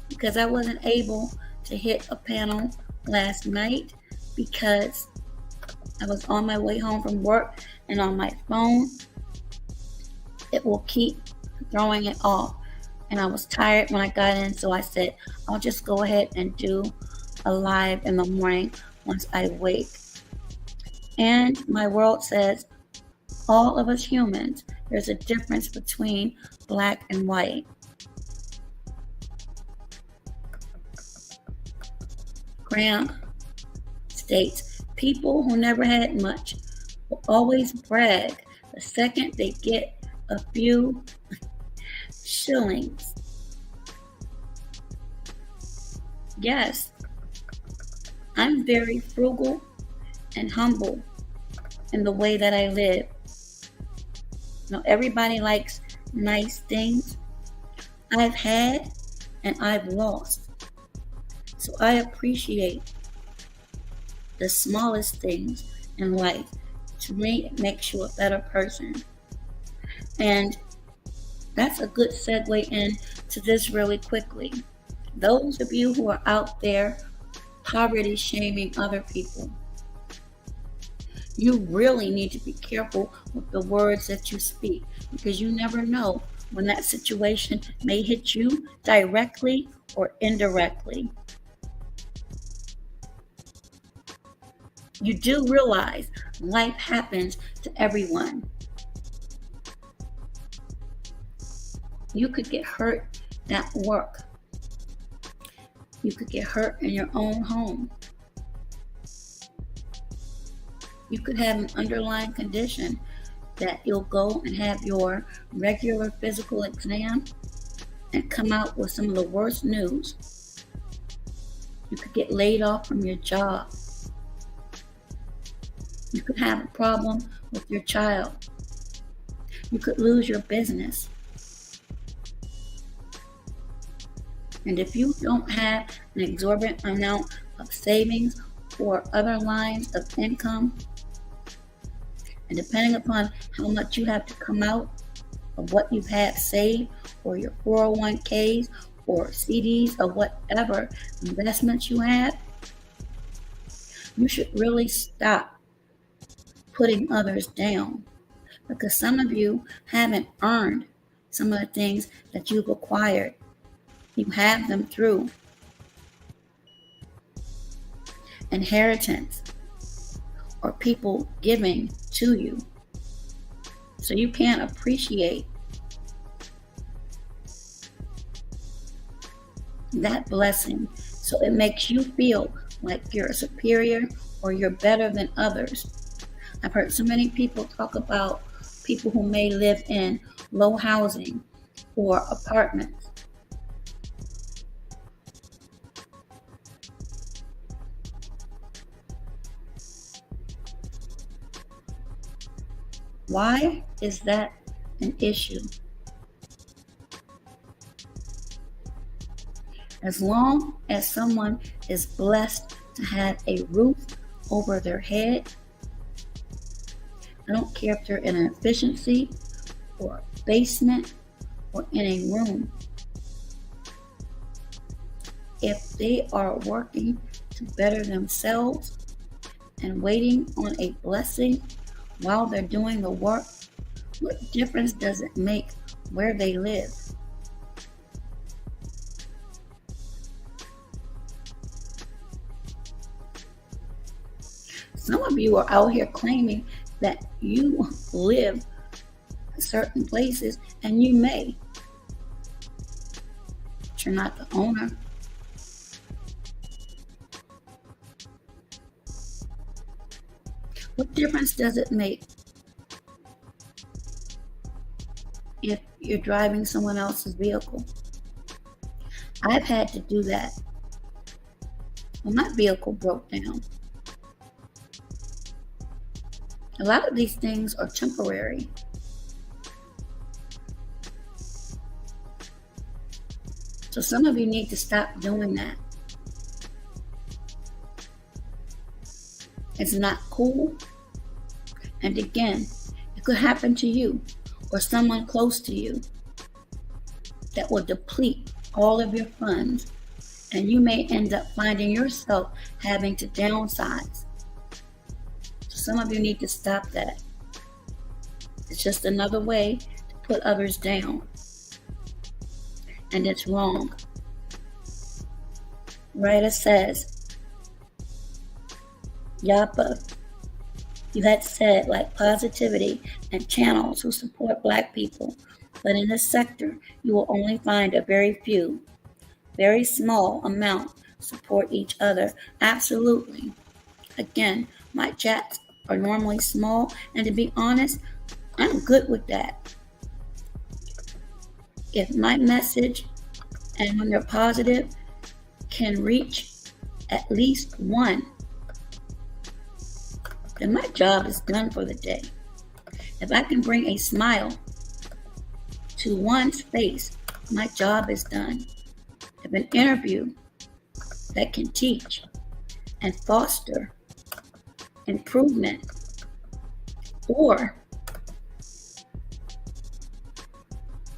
because I wasn't able to hit a panel last night because I was on my way home from work and on my phone, it will keep throwing it off. And I was tired when I got in, so I said, I'll just go ahead and do a live in the morning once I wake. And my world says, all of us humans, there's a difference between black and white. Graham states, people who never had much will always brag the second they get a few shillings. Yes, I'm very frugal and humble in the way that I live. Everybody likes nice things. I've had and I've lost. So I appreciate the smallest things in life to make you a better person. And that's a good segue into this really quickly. Those of you who are out there poverty shaming other people, you really need to be careful with the words that you speak, because you never know when that situation may hit you directly or indirectly. You do realize life happens to everyone. You could get hurt at work. You could get hurt in your own home. You could have an underlying condition that you'll go and have your regular physical exam and come out with some of the worst news. You could get laid off from your job. You could have a problem with your child. You could lose your business. And if you don't have an exorbitant amount of savings or other lines of income, and depending upon how much you have to come out of what you've had saved, or your 401ks or CDs or whatever investments you have, you should really stop putting others down, because some of you haven't earned some of the things that you've acquired. You have them through inheritance or people giving to you. So you can't appreciate that blessing. So it makes you feel like you're superior or you're better than others. I've heard so many people talk about people who may live in low housing or apartments. Why is that an issue? As long as someone is blessed to have a roof over their head, I don't care if they're in an efficiency or a basement or in a room. If they are working to better themselves and waiting on a blessing while they're doing the work, what difference does it make where they live? Some of you are out here claiming that you live in certain places, and you may, but you're not the owner. What difference does it make if you're driving someone else's vehicle? I've had to do that when my vehicle broke down. A lot of these things are temporary. So some of you need to stop doing that. It's not cool. And again, it could happen to you or someone close to you that will deplete all of your funds, and you may end up finding yourself having to downsize. So some of you need to stop that. It's just another way to put others down. And it's wrong. Writer says, Yapa, you had said like positivity and channels who support Black people, but in this sector, you will only find a very few, very small amount support each other. Absolutely. Again, my chats are normally small, and to be honest, I'm good with that. If my message, and when they're positive, can reach at least one, then my job is done for the day. If I can bring a smile to one's face, my job is done. If an interview that can teach and foster improvement or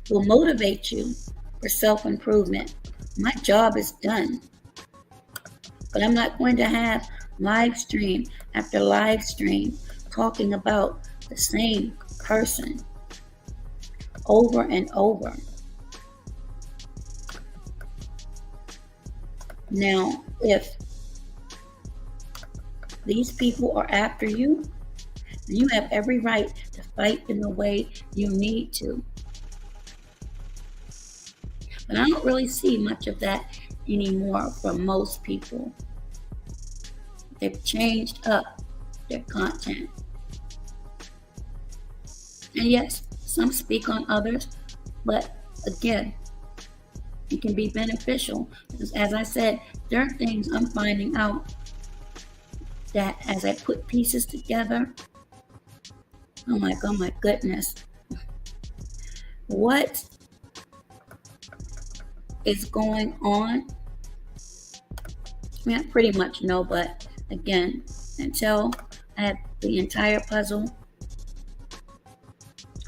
will motivate you for self-improvement, my job is done. But I'm not going to have live stream after live stream talking about the same person over and over. Now, if these people are after you, then you have every right to fight in the way you need to. But I don't really see much of that anymore from most people. They've changed up their content. And yes, some speak on others, but again, it can be beneficial because, as I said, there are things I'm finding out that as I put pieces together, I'm like, oh my goodness, what is going on? I mean, I pretty much know, but again, until I have the entire puzzle,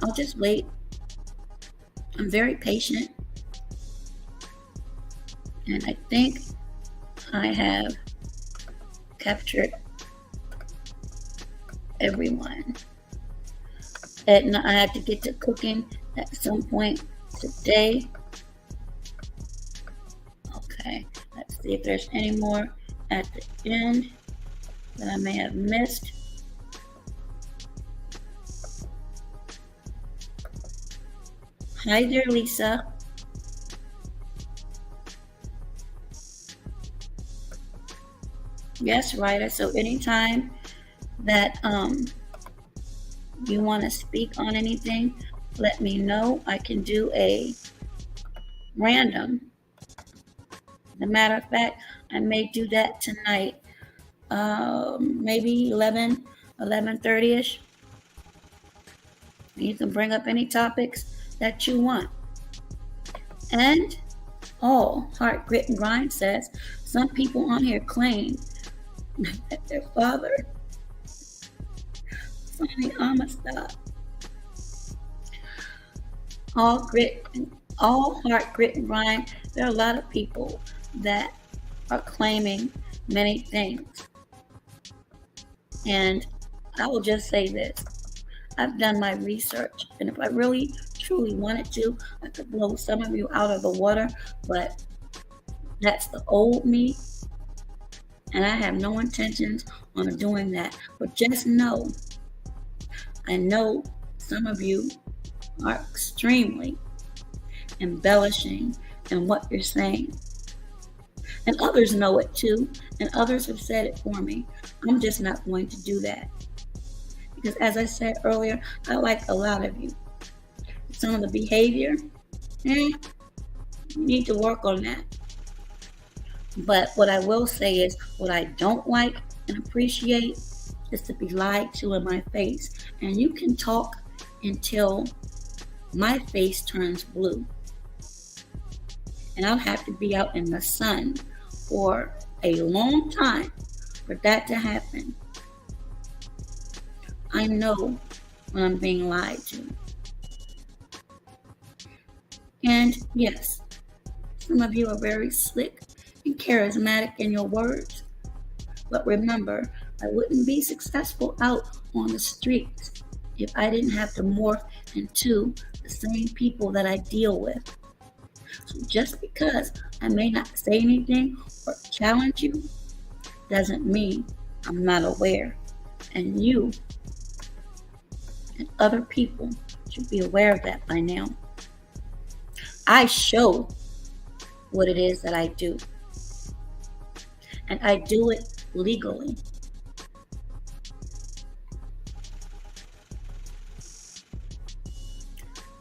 I'll just wait. I'm very patient. And I think I have captured everyone. And I had to get to cooking at some point today. Okay, let's see if there's any more at the end that I may have missed. Hi there, Lisa. Yes, writer. So anytime that you want to speak on anything, let me know. I can do a random. As a matter of fact, I may do that tonight. Maybe 11:30ish. You can bring up any topics that you want. And All Heart, Grit, and Grind says some people on here claim that their father, Sonny Amistad, all Heart, Grit, and Grind. There are a lot of people that are claiming many things. And I will just say this. I've done my research, and if I really truly wanted to, I could blow some of you out of the water, but that's the old me, and I have no intentions on doing that. But just know, I know some of you are extremely embellishing in what you're saying. And others know it too, and others have said it for me. I'm just not going to do that. Because as I said earlier, I like a lot of you. Some of the behavior, you need to work on that. But what I will say is, what I don't like and appreciate is to be lied to in my face. And you can talk until my face turns blue. And I'll have to be out in the sun for a long time for that to happen. I know when I'm being lied to. And yes, some of you are very slick and charismatic in your words. But remember, I wouldn't be successful out on the streets if I didn't have to morph into the same people that I deal with. So just because I may not say anything or challenge you doesn't mean I'm not aware. And you and other people should be aware of that by now. I show what it is that I do. And I do it legally.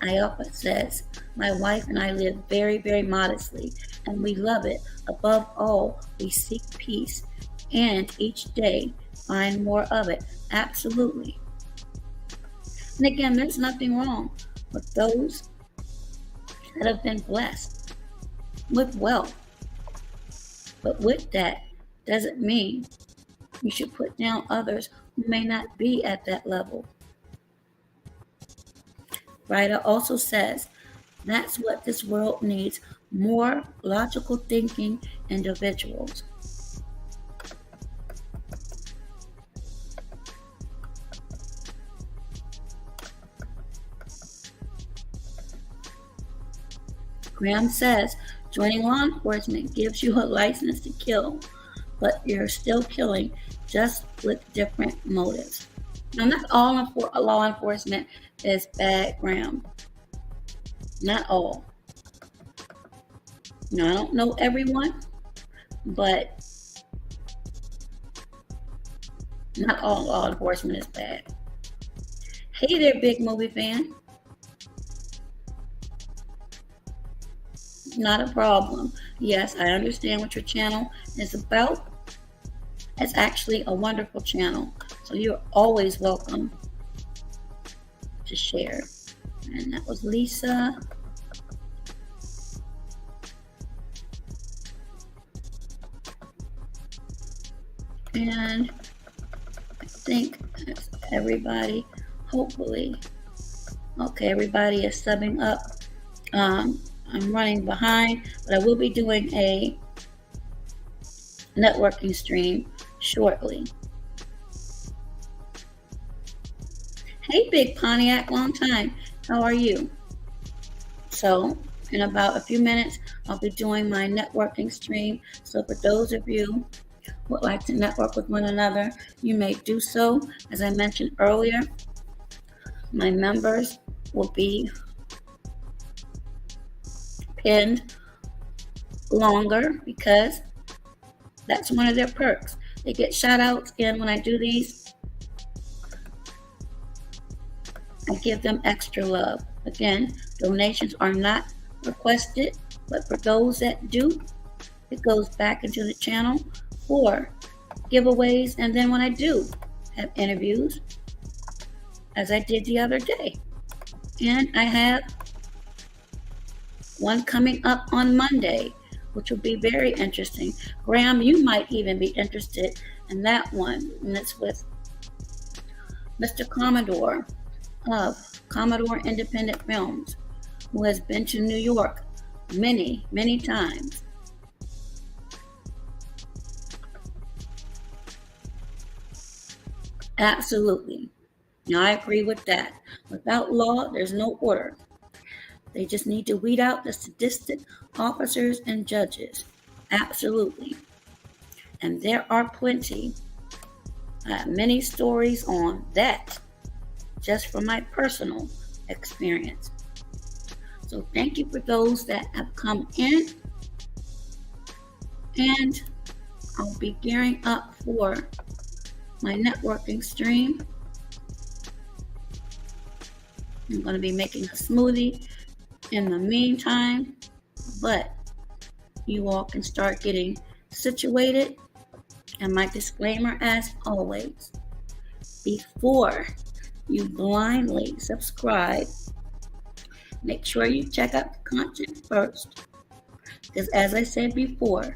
Iopa says, my wife and I live very, very modestly, and we love it. Above all, we seek peace, and each day find more of it. Absolutely. And again, there's nothing wrong with those that have been blessed with wealth. But with that doesn't mean you should put down others who may not be at that level. Ryder also says, that's what this world needs, more logical thinking individuals. Graham says, joining law enforcement gives you a license to kill, but you're still killing, just with different motives. Now, not all law enforcement is bad, Graham. Not all. Now, I don't know everyone, but not all law enforcement is bad. Hey there, big movie fan. Not a problem. Yes, I understand what your channel is about. It's actually a wonderful channel, so you're always welcome to share. And that was Lisa. And I think that's everybody. Hopefully. Okay, everybody is subbing up. I'm running behind, but I will be doing a networking stream shortly. Hey, Big Pontiac, long time. How are you? So, in about a few minutes, I'll be doing my networking stream. So, for those of you who would like to network with one another, you may do so. As I mentioned earlier, my members will be pinned longer because that's one of their perks. They get shout outs, and when I do these, I give them extra love. Again, donations are not requested, but for those that do, it goes back into the channel for giveaways. And then when I do have interviews, as I did the other day, and I have one coming up on Monday, which will be very interesting. Graham, you might even be interested in that one, and it's with Mr. Commodore of Commodore Independent Films, who has been to New York many, many times. Absolutely. Now, I agree with that. Without law, there's no order. They just need to weed out the sadistic officers and judges. Absolutely. And there are plenty, many stories on that, just from my personal experience. So thank you for those that have come in. And I'll be gearing up for my networking stream. I'm going to be making a smoothie in the meantime, but you all can start getting situated. And my disclaimer, as always, before you blindly subscribe, make sure you check out the content first. Because as I said before,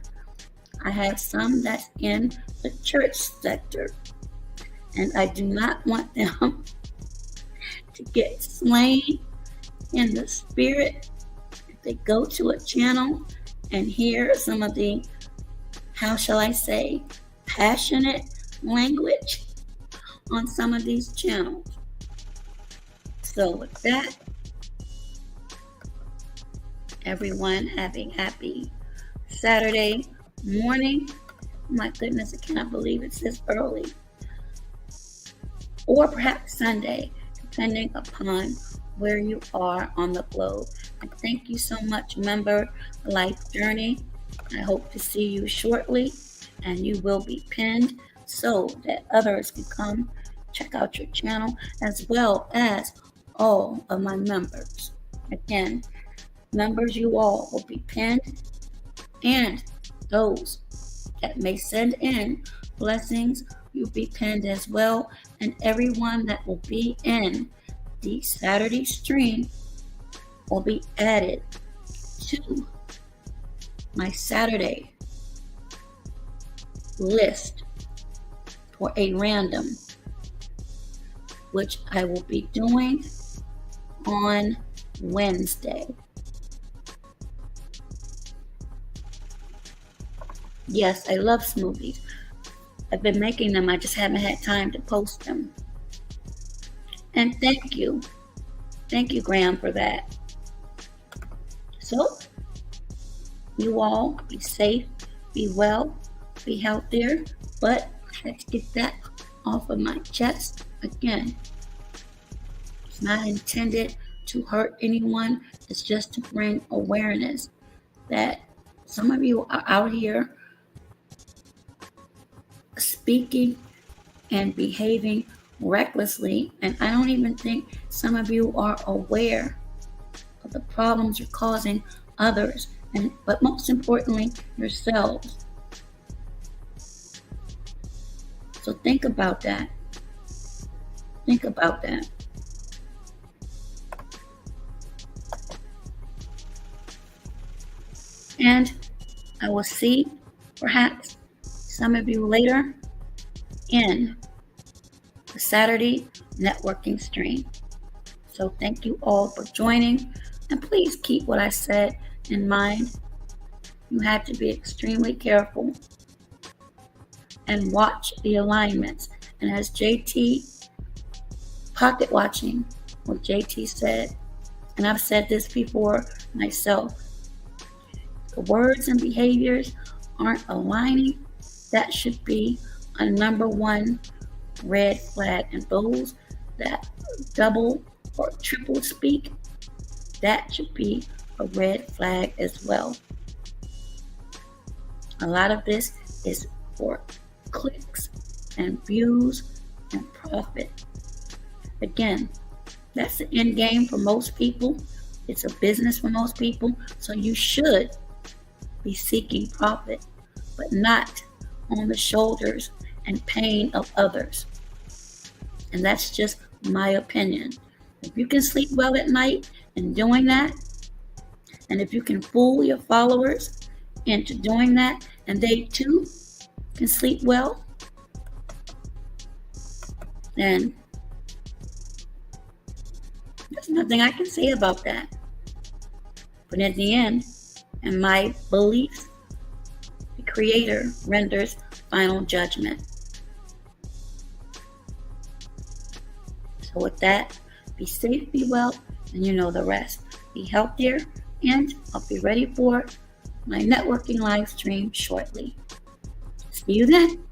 I have some that's in the church sector, and I do not want them to get slain in the spirit if they go to a channel and hear some of the, how shall I say, passionate language on some of these channels. So with that, everyone have a happy Saturday morning. My goodness, I cannot believe it's this early. Or perhaps Sunday, depending upon where you are on the globe. And thank you so much, Member Life Journey. I hope to see you shortly, and you will be pinned so that others can come check out your channel, as well as all of my members. Again, members, you all will be pinned, and those that may send in blessings, you'll be pinned as well. And everyone that will be in the Saturday stream will be added to my Saturday list for a random, which I will be doing on Wednesday. Yes, I love smoothies. I've been making them, I just haven't had time to post them. And thank you, Graham, for that. So, you all be safe, be well, be healthier, but I had to get that off of my chest. Again, it's not intended to hurt anyone, it's just to bring awareness that some of you are out here speaking and behaving recklessly, and I don't even think some of you are aware of the problems you're causing others, but most importantly, yourselves. So think about that. Think about that. And I will see perhaps some of you later in the Saturday networking stream. So thank you all for joining, and please keep what I said in mind. You have to be extremely careful and watch the alignments. And as JT, pocket watching, what JT said, and I've said this before myself, the words and behaviors aren't aligning. That should be a number one red flag. And those that double or triple speak, that should be a red flag as well. A lot of this is for clicks and views and profit. Again, that's the end game for most people. It's a business for most people. So you should be seeking profit, but not on the shoulders and pain of others. And that's just my opinion. If you can sleep well at night in doing that, And if you can fool your followers into doing that, and they too can sleep well, then there's nothing I can say about that. But in the end, in my beliefs, the Creator renders final judgment. So with that, be safe, be well, and you know the rest. Be healthier, and I'll be ready for my networking live stream shortly. See you then.